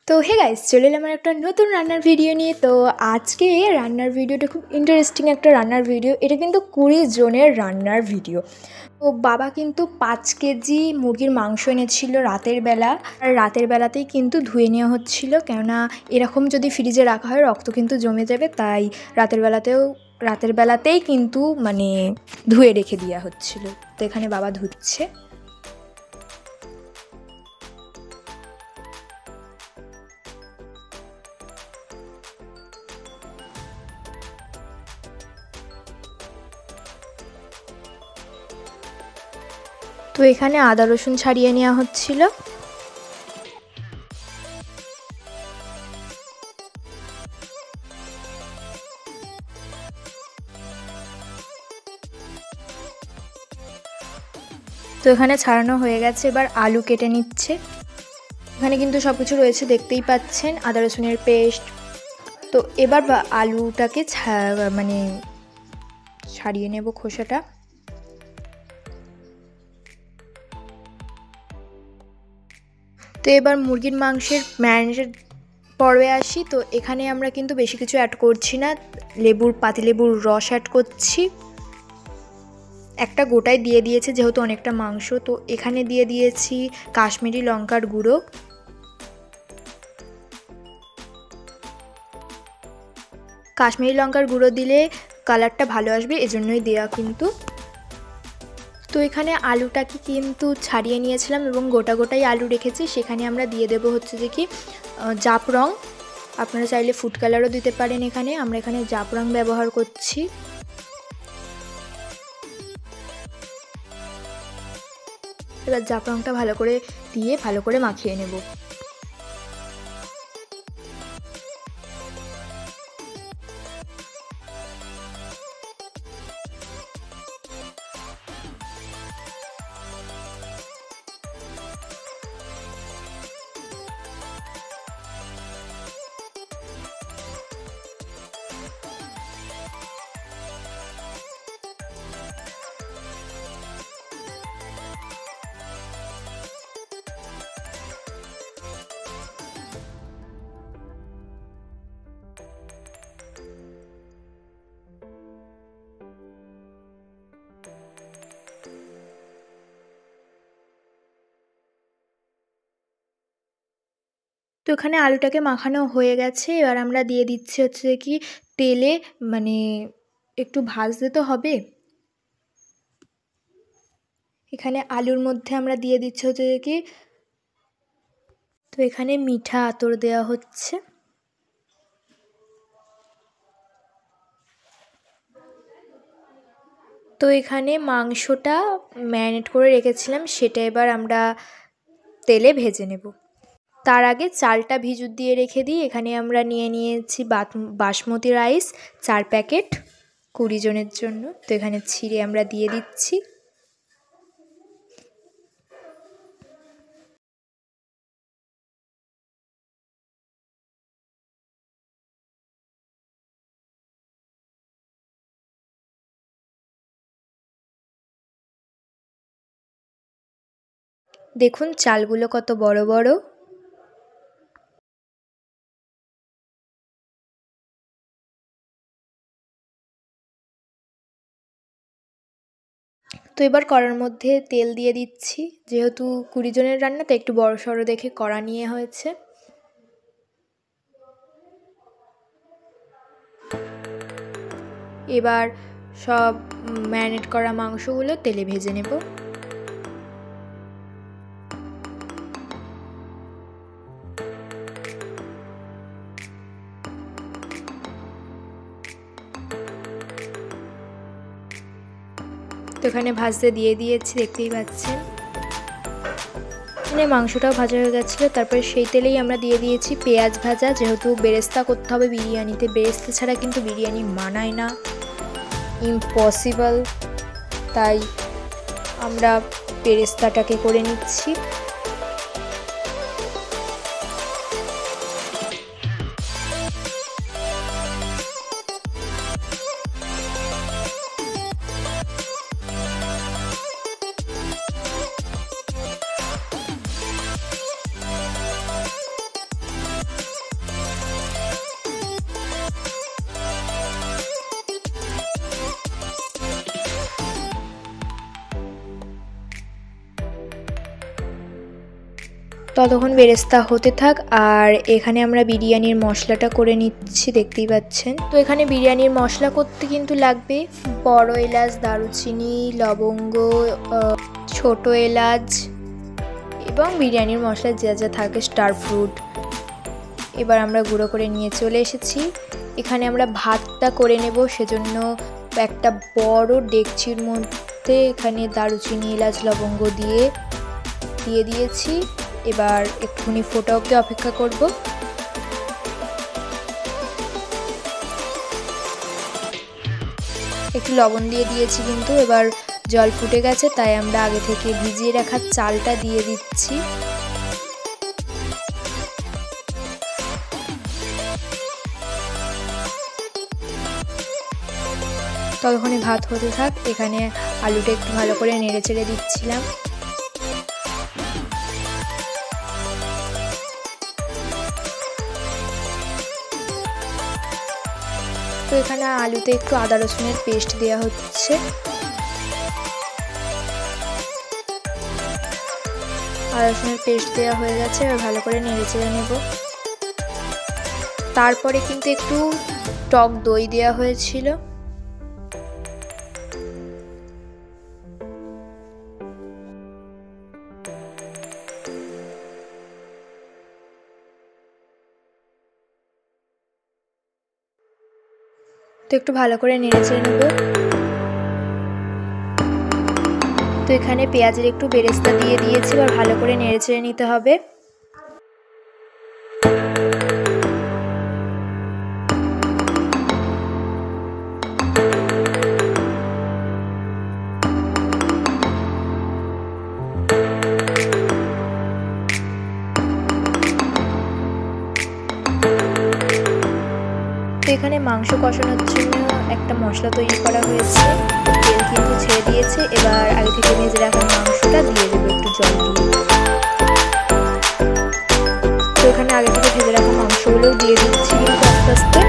তো hey guys, চলে এলাম আমার একটা নতুন রান্নার ভিডিও নিয়ে। তো আজকে রান্নার ভিডিওটা খুব ইন্টারেস্টিং একটা রান্নার ভিডিও। এটা কিন্তু 20 জনের রান্নার ভিডিও। তো বাবা কিন্তু 5 কেজি মুরগির মাংস এনেছিল রাতের বেলা। আর রাতের বেলাতেই কিন্তু ধুয়ে নেওয়া হচ্ছিল, কেননা এরকম যদি ফ্রিজে রাখা হয় রক্ত কিন্তু জমে যাবে, তাই রাতের বেলাতেই কিন্তু ধুয়ে রেখে দেওয়া হচ্ছিল। তো এখানে বাবা ধুচ্ছে। তো এখানে আদা রসুন ছাড়িয়ে নেওয়া হচ্ছিল। তো এখানে ছাড়ানো হয়ে গেছে, এবার আলু কেটে নিচ্ছে। এখানে কিন্তু সব কিছু রয়েছে, দেখতেই পাচ্ছেন, আদা রসুনের পেস্ট। তো এবার আলুটাকে ছাড়িয়ে নেব খোসাটা। তো এবার মুরগির মাংসের ম্যারিনেটেড পর্বে আসি। তো এখানে আমরা কিন্তু বেশি কিছু অ্যাড করছি না, পাতিলেবুর রস অ্যাড করছি। একটা গোটাই দিয়ে দিয়েছে যেহেতু অনেকটা মাংস। তো এখানে দিয়ে দিয়েছি কাশ্মীরি লঙ্কার গুঁড়ো, কাশ্মীরি লঙ্কার গুঁড়ো দিলে কালারটা ভালো আসবে, এজন্যই দেওয়া কিন্তু। তো এখানে আলুটাকে কিন্তু ছাড়িয়ে নিয়েছিলাম এবং গোটা গোটাই আলু রেখেছি। সেখানে আমরা দিয়ে দেব হচ্ছে যে কি জাফরং। আপনারা চাইলে ফুড কালারও দিতে পারেন। আমরা এখানে জাফরং ব্যবহার করছি। এবার জাফরংটা ভালো করে দিয়ে ভালো করে মাখিয়ে নেব। তো এখানে আলুটাকে মাখানো হয়ে গেছে। এবার আমরা দিয়ে দিচ্ছি হচ্ছে কি তেলে, একটু ভাজতে তো হবে। এখানে আলুর মধ্যে আমরা দিয়ে দিচ্ছি হচ্ছে কি, তো এখানে মিঠা আতর দেওয়া হচ্ছে। তো এখানে মাংসটা ম্যারিনেট করে রেখেছিলাম, সেটা এবার আমরা তেলে ভেজে নেব। তার আগে চালটা ভিজুত দিয়ে রেখে দিই। এখানে আমরা নিয়ে নিয়েছি বাসমতি রাইস 4 প্যাকেট 20 জনের জন্য। তো এখানে ছিঁড়ে আমরা দিয়ে দিচ্ছি। দেখুন চালগুলো কত বড় বড়। তো এবার কড়ার মধ্যে তেল দিয়ে দিচ্ছি। যেহেতু 20 জনের রান্না, তো একটু বড় সড়ো দেখে কড়া নিয়ে হয়েছে। এবার সব ম্যারিনেট করা মাংসগুলো তেলে ভেজে নেব। তো এখানে ভাজতে দিয়ে দিয়েছি, দেখতেই পাচ্ছেন। এখানে মাংসটাও ভাজা হয়ে গেছিলো। তারপরে সেই তেলেই আমরা দিয়ে দিয়েছি পেঁয়াজ ভাজা। যেহেতু বেরেস্তা করতে হবে বিরিয়ানিতে, বেরেস্তা ছাড়া কিন্তু বিরিয়ানি মানায় না, ইম্পসিবল। তাই আমরা বেরেস্তাটাকে করে নিচ্ছি। ততক্ষণ বেরেস্তা হতে থাক। আর এখানে আমরা বিরিয়ানির মশলাটা করে নিচ্ছি, দেখতেই পাচ্ছেন। তো এখানে বিরিয়ানির মশলা করতে কিন্তু লাগবে বড় এলাচ, দারুচিনি, লবঙ্গ, ছোট এলাচ এবং বিরিয়ানির মশলা যা যা থাকে, স্টার ফ্রুট। এবার আমরা গুঁড়ো করে নিয়ে চলে এসেছি। এখানে আমরা ভাতটা করে নেব, সেজন্য একটা বড় ডেকচির মধ্যে এখানে দারুচিনি, এলাচ, লবঙ্গ দিয়ে দিয়েছি। এবার একটুখানি ফোটা অবধি অপেক্ষা করব। একটু লবণ দিয়ে দিয়েছি কিন্তু। এবার জল ফুটে গেছে, তাই আমরা আগে থেকে ভিজিয়ে রাখা চালটা দিয়ে দিচ্ছি। ততক্ষণে ভাত হতে থাক। এখানে আলুটা একটু ভালো করে নেড়ে চেড়ে দিচ্ছিলাম। তো এখানে আলুতে একটু আদা রসুনের পেস্ট দেওয়া হচ্ছে। আদা রসুনের পেস্ট দেওয়া হয়ে গেছে, এবার ভালো করে নেড়ে চেড়ে নেব। তারপরে কিন্তু একটু টক দই দেওয়া হয়েছিল। তো একটু ভালো করে নেড়ে চেড়ে নেব। তো এখানে পেঁয়াজের একটু বেরেস্তা দিয়ে দিয়েছি, আর ভালো করে নেড়ে চেড়ে নিতে হবে। তো এখানে মাংস কষানোর জন্য একটা মশলা তৈরি করা হয়েছে। তেল কিন্তু ছেড়ে দিয়েছে। এবার আগে থেকে ভেজে রাখা মাংসটা দিয়ে দেবো একটু জল দিয়ে। তো এখানে আগে থেকে ভেজে রাখা মাংসগুলোও দিয়ে দিচ্ছি আস্তে আস্তে।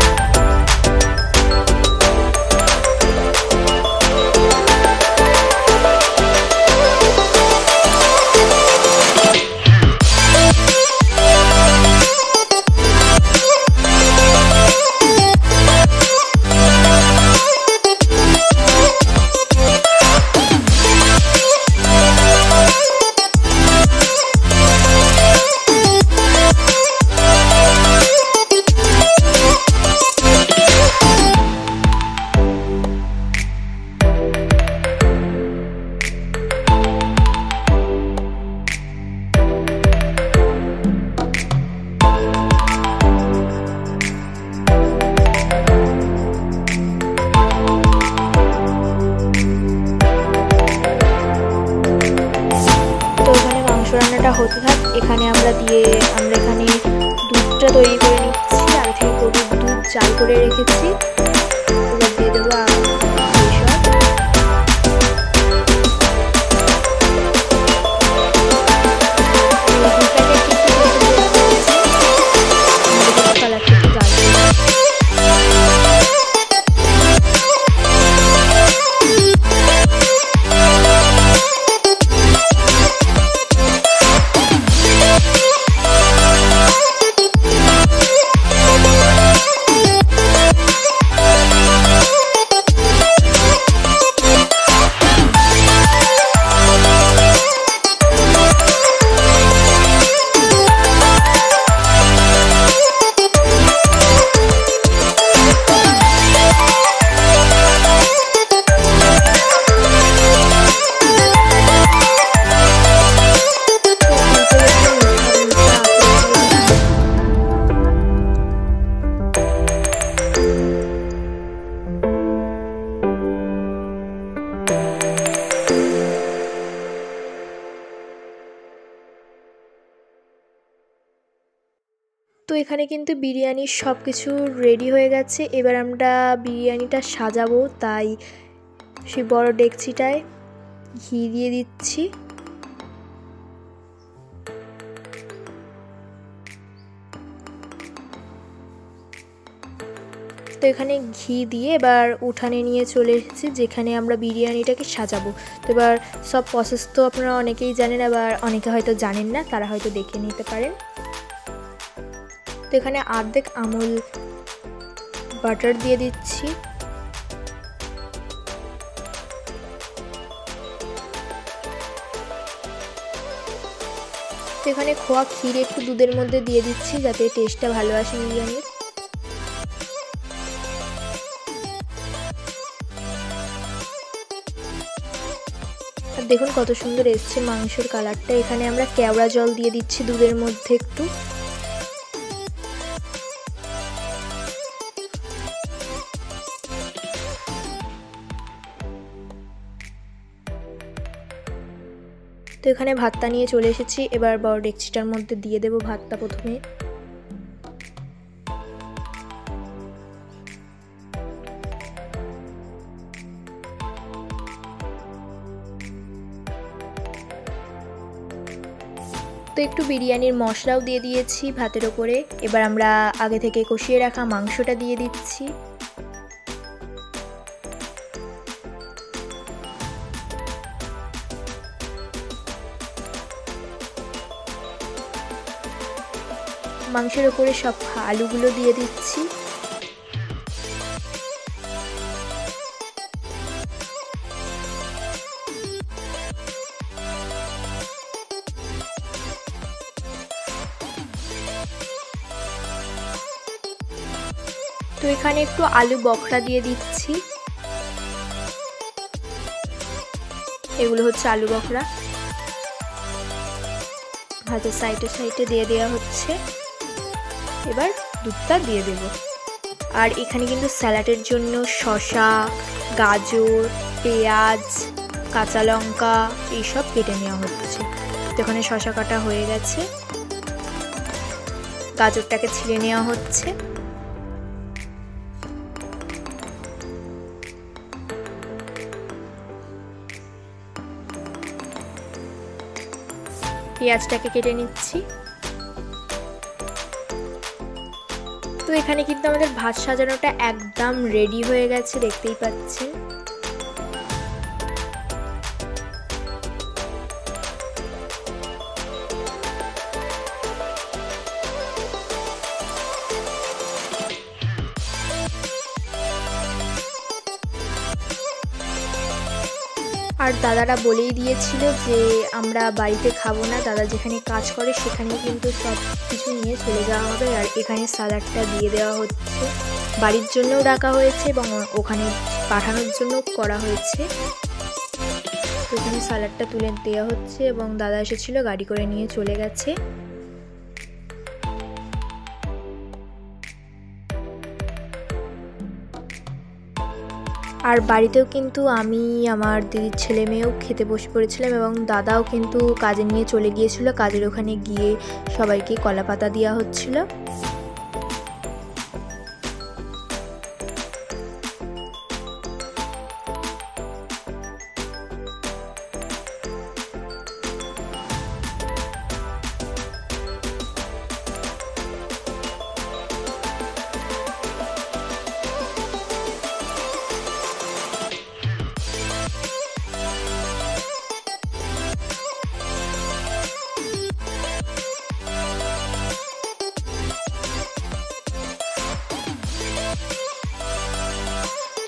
রান্নাটা হতে থাক। এখানে আমরা এখানে দুধটা তৈরি করে নিচ্ছি। আগে থেকে গরুর দুধ চাল করে রেখেছি। এবার দিয়ে দেবো তো এখানে কিন্তু বিরিয়ানির সব কিছু রেডি হয়ে গেছে। এবার আমরা বিরিয়ানিটা সাজাবো, তাই সেই বড় ডেকচিটায় ঘি দিয়ে দিচ্ছি। তো এখানে ঘি দিয়ে এবার উঠানে নিয়ে চলে এসেছি, যেখানে আমরা বিরিয়ানিটাকে সাজাবো। তো এবার সব প্রসেস তো আপনারা অনেকেই জানেন, আবার অনেকে হয়তো জানেন না, তারা হয়তো দেখে নিতে পারেন। তো এখানে অর্ধেক আমুল বাটার দিয়ে দিচ্ছি। তো এখানে খোয়া ক্ষীর একটু দুধের মধ্যে দিয়ে দিচ্ছি, যাতে টেস্টটা ভালো আসে বিরিয়ানির। আর দেখুন কত সুন্দর এসছে মাংসের কালারটা। এখানে আমরা কেওড়া জল দিয়ে দিচ্ছি দুধের মধ্যে একটু। তো এখানে ভাতটা নিয়ে চলে এসেছি, এবার বড় ডেকচিটার মধ্যে দিয়ে দেব ভাতটা প্রথমে। তো একটু বিরিয়ানির মশলাও দিয়ে দিয়েছি ভাতের ওপরে। এবার আমরা আগে থেকে কষিয়ে রাখা মাংসটা দিয়ে দিচ্ছি। মাংসের ওপরে সব আলুগুলো দিয়ে দিচ্ছি। তো এখানে একটু আলু বখরা দিয়ে দিচ্ছি। এগুলো হচ্ছে আলু বখরা, ভাতের সাইডে সাইডে দিয়ে দেওয়া হচ্ছে। এবার দুধটা দিয়ে দেব। আর এখানে কিন্তু স্যালাডের জন্য শসা, গাজর, পেঁয়াজ, কাঁচা লঙ্কা এইসব কেটে নেওয়া হচ্ছে। তো এখানে শসা কাটা হয়ে গেছে, গাজরটাকে ছিলে নেওয়া হচ্ছে। পেঁয়াজটাকে কেটে নিচ্ছি। তো এখানে কিন্তু আমাদের ভাত সাজানোটা একদম রেডি হয়ে গেছে, দেখতেই পাচ্ছেন। আর দাদারা বলেই দিয়েছিল যে আমরা বাড়িতে খাবো না, দাদা যেখানে কাজ করে সেখানে কিন্তু সব কিছু নিয়ে চলে যাওয়া হবে। আর এখানে সালাডটা দিয়ে দেওয়া হচ্ছে, বাড়ির জন্যও রাখা হয়েছে এবং ওখানে পাঠানোর জন্য করা হয়েছে। তো এখানে সালাডটা তুলে দেওয়া হচ্ছে এবং দাদা এসেছিল, গাড়ি করে নিয়ে চলে গেছে। আর বাড়িতেও কিন্তু আমি, আমার দিদির ছেলে মেয়েও খেতে বসে পড়েছিলাম এবং দাদাও কিন্তু কাজে নিয়ে চলে গিয়েছিল। কাজের ওখানে গিয়ে সবাইকে কলা পাতা দেওয়া হচ্ছিল।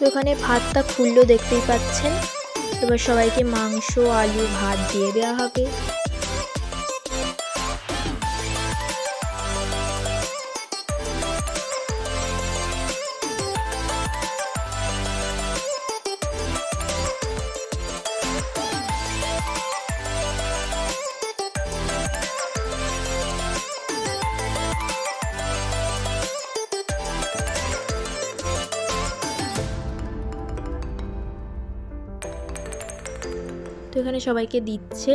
তো ওখানে ভাতটা খুললো, দেখতেই পাচ্ছেন। এবার সবাইকে মাংস, আলু, ভাত দিয়ে দেওয়া হবে। তো এখানে সবাইকে দিচ্ছে।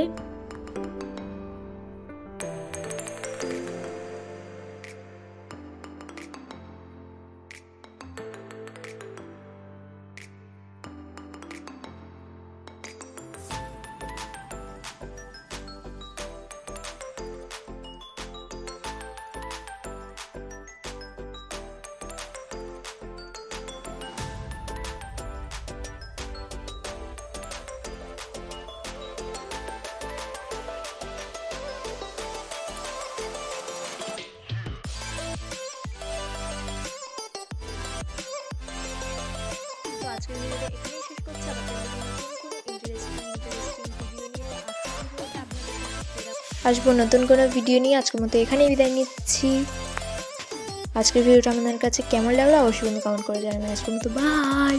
আজকের ভিডিওটা এখানেই শেষ করছি। আবার আসবো নতুন কোনো ভিডিও নিয়ে। আজকের মতো এখানেই বিদায় নিচ্ছি। আজকের ভিডিওটা আপনাদের কাছে কেমন লাগলো অবশ্যই কমেন্ট করে জানাবেন। আজকের মতো বাই।